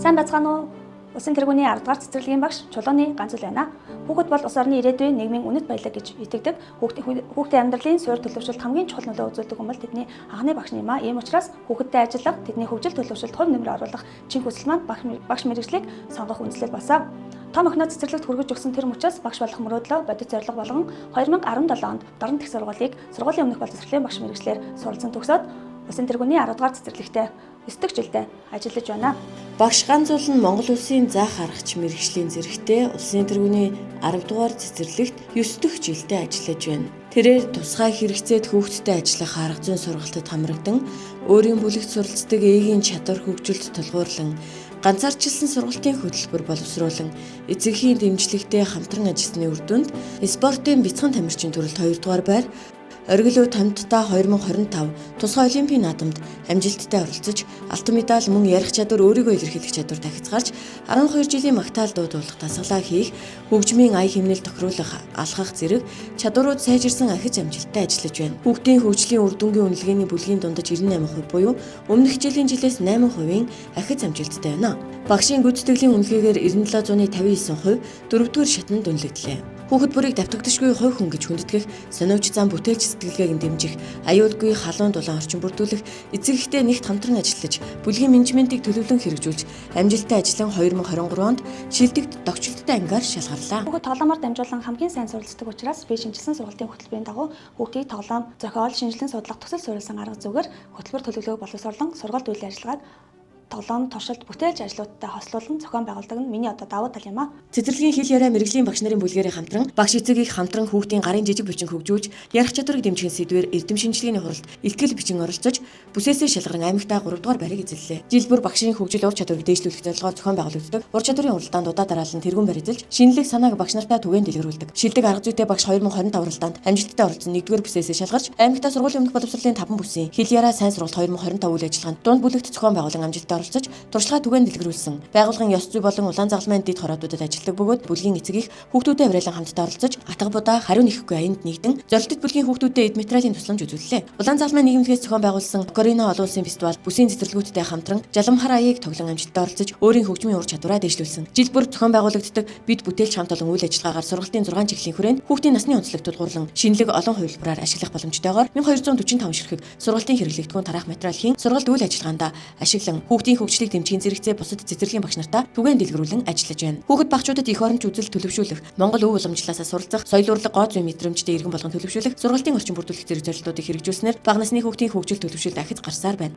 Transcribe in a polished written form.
Сайн байцгаана уу? Улсын тэргүүний 10 дугаар цэцэрлэгийн багш Чулууны ганц үл байна. Хүүхэд бол улс орны ирээдүйн нийгмийн үнэт баялаг гэж итгэдэг. Хүүхдийн амьдралын суурь төлөвшөлт хамгийн чухал нөлөө үзүүлдэг хүмүүс тэдний анхны багш юм а. Ийм учраас хүүхэдтэй ажиллах, тэдний хөгжил төлөвшөлт хувь нэмрээ оруулах чин хүсэл маань багш мэргэжлийг сонгох үндслэл болсон. Том охиноо цэцэрлэгт хүргэж өгсөн тэр мөчөөс багш болох мөрөөдлөө бодит зорилго болгон 2017 онд Дорн дэх сургуулийг сургуулийн өмнөх боловсролын багш мэргэжлэр суралцсан төгсөөд Улсын тэргүүний 10 дугаар цэцэрлэгтээ 9 дахь жилдээ ажиллаж байна. Багш ганц зул нь Монгол Улсын заах аргач мэргэжлийн зэрэгтээ Улсын тэргүүний 10 дугаар цэцэрлэгт 9 дахь жилдээ ажиллаж байна. Тэрээр тусгай хэрэгцээт хүүхдтэй ажиллах арга зүйн сургалтад хамрагдан өөрийн бүлэгт суралцдаг ээгийн чадвар хөгжилд тулгуурлан ганцаарчилсан сургалтын хөтөлбөр боловсруулан эцэгхийн дэмжлэгтэй хамтран ажилласны үр дүнд спортын бяцхан тамирчин төрөлд 2 дугаар байр Оргилуу тамдтаа 2025 тусгай олимпийн наадамд амжилттай оролцож алтан медаль мөн ярих чадвар өөрийгөө илэрхийлэх чадвар дахиж гарч 12 жилийн магтаал дуудуулах дасгалаа хийх хөгжмийн ая хэмнэл тохируулах алхах зэрэг чадварууд сайжирсан ахиж амжилттай ажиллаж байна. Хүүхдийн хөгжлийн үр дүнгийн үнэлгээний бүлгийн дундаж 98% буюу өмнөх жилээс 8% ахиж амжилттай байна. Багшийн гүйцэтгэлийн үнэлгээгээр 97.59% 4-р шатанд үнэлэгдлээ. Хүүхэд бүрийг давтагдшгүй хувь хүн гэж хүндэтгэх, сониуч зам бүтээлч сэтгэлгээг нь дэмжих, аюулгүй халуун дулаан орчин бүрдүүлэх, эцэг эхтэй нэгт хамтран ажиллаж, бүлгийн менежментийг төлөвлөн хэрэгжүүлж, амжилттай ажиллан 2023 онд шилдэгт догчлолттой ангиар шалгарлаа. Хүүхэд тоглоомоор дамжуулан хамгийн сайн суралцдаг учраас би шинжилсэн сургалтын хөтөлбөрийн дагуу хүүхдийг тоглоом, зохиол, шинжилэн судлах төсөл суурилсан арга зүгээр хөтөлбөр төлөвлөгөөг боловсруулан сургалт үйл ажиллагааг тоглоом, туршилт, бүтээлч ажлуудтай хослуулан зохион байгуулдаг нь миний одоо давуу тал юм а. Цэцэрлэгийн хэл яриа мэргэжлийн багш нарын бүлгээрээ хамтран багш эцэг их хамтран хүүхдийн гарын жижиг бичиг хөгжүүлж, ярих чадварыг дэмжих сэдвээр эрдэм шинжилгээний хуралд илтгэл бичин оролцож, бүсээсээ шалгаран аймагтаа 3 дугаар байрыг эзэллээ. Жил бүр багшийн хөгжил ур чадварыг дээшлүүлэх зорилгоор зохион байгуулагддаг. Ур чадварын уралдаанд удаа дараалан тэргүүн барь эзэлж, шинэлэг санааг багш нартай түгээн дэлгэрүүлдэг. Шилдэг арга зүйтэй багш 2025 уралдаанд амжилттай оролцсон 1-р бүсээсээ шалгарч, аймагтаа сургуулийн өмнөх боловсролын 5 бүсийн хэл яриа сайн сургалт 2025 үйл ажиллагаанд дунд бүлэгт зохион байгуулан амжилттай оролцож, туршлагаа түгээн дэлгэрүүлсэн. Байгууллагын ёс зүй болон улаан загалмайн дэд хороодуудад ажилладаг бөгөөд бүлгийн эцэг их хүүхдүүдэд авралан хамтдаа оролцож, атга будаа хариу нэхэхгүй аянд нэгдэн зорилттой бүлгийн хүүхдүүдэд эд материалын тусламж үзүүллээ. Улаан загалмайн нийгэмлэгээс зохион байгуулсан Корино олон улсын фестивал бүсийн цэцэрлэгүүдтэй хамтран жаламхар аяыг тоглон амжилттай оролцож, өөрийн хөгжмийн ур чадвараа дээшлүүлсэн. Жил бүр зохион байгуулагддаг бид бүтээлч хамт олон үйл ажиллагаагаар сургалтын 6 чиглэлийн хүрээнд хүүхдийн насны онцлог тулгуурлан шинэлэг олон хувилбараар ашиглах боломжтойгоор 1245 ширхэг сургалтын хэрэглэгдэхүүн тараах материалын сургалт үйл ажиллагаанд ашиглан хүүхдийн хөгжлийг дэмжихийн зэрэгцээ бусад цэцэрлэгийн багш нартаа түгээн дэлгэрүүлэн ажиллаж байна. Хүүхэд багчуудад их оронч үзэл төлөвшүүлэх, Монгол өв уламжлалаасаа суралцах, соёл урлаг гоо зүйн мэдрэмжтэй иргэн болгон төлөвшүүлэх, сургалтын орчин бүрдүүлэх зэрэг зорилтуудыг хэрэгжүүлснээр бага насны хүүхдийн хөгжил төлөвшөлд ахиж гарсаар байна.